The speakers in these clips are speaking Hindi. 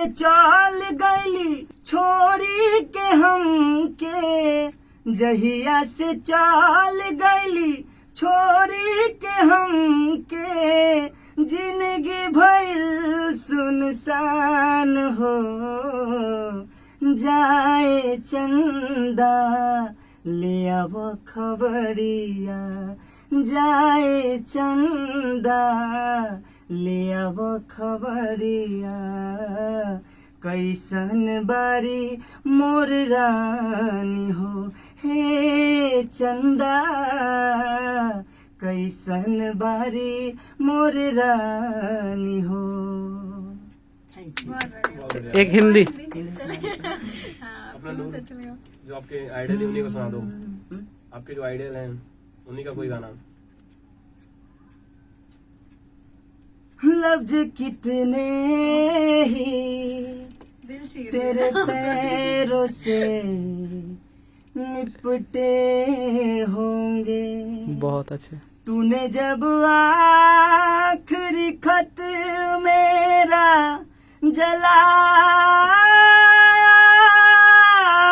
चल गईली छोड़ी के हमके, जहिया से चल गईली छोड़ी के हमके, जिंदगी भइल सुनसान हो जाए चंदा ले अब खबरिया, जाए चंदा ले अब खबरिया, कैसन बारी मोर रानी हो हे चंदा, कैसन बारी मोर रानी हो। एक हिंदी अपना लोग जो आपके आइडियल है उन्हीं को सुना दो, आपके जो आइडियल हैं उन्हीं का कोई गाना। लफ्ज कितने ही तेरे पैरों से लिपटे होंगे, बहुत अच्छे। तूने जब आखिरी खत मेरा जलाया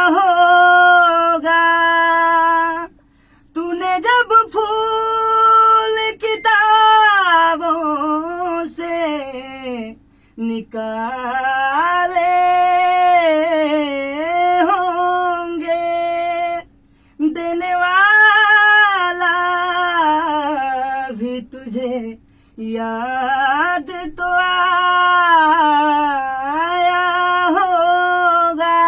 होगा, तूने जब फूल किताबों से निकाले होंगे, देने वाला भी तुझे याद तो आया होगा,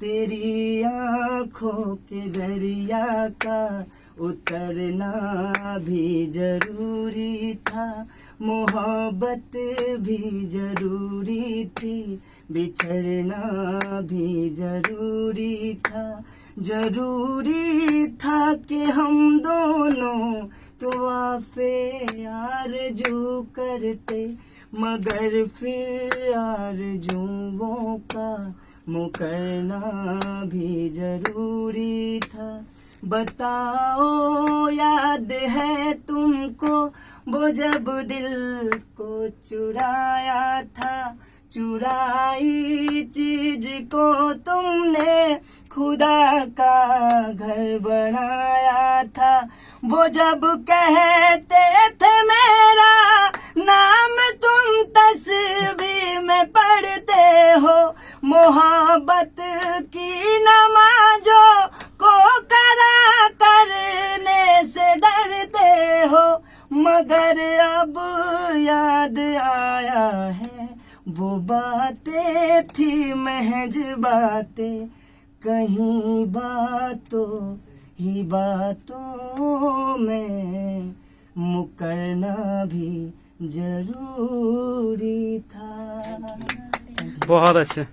तेरी आँखों के दरिया का उतरना भी जरूरी था, मोहब्बत भी जरूरी थी, बिछड़ना भी जरूरी था, जरूरी था कि हम दोनों तो वाफे आरज़ू करते, मगर फिर आरज़ुओं का मुकरना भी जरूरी था। बताओ याद है तुमको वो जब दिल को चुराया था, चुराई चीज को तुमने खुदा का घर बनाया था, वो जब कहते थे मेरा नाम तुम तस्बीह में पढ़ते हो, मोहब्बत की नमाजों को करा करने से डरते हो, मगर अब याद आया है वो बातें थी महज बातें, कहीं बातों ही बातों में मुकरना भी जरूरी था। बहुत अच्छे।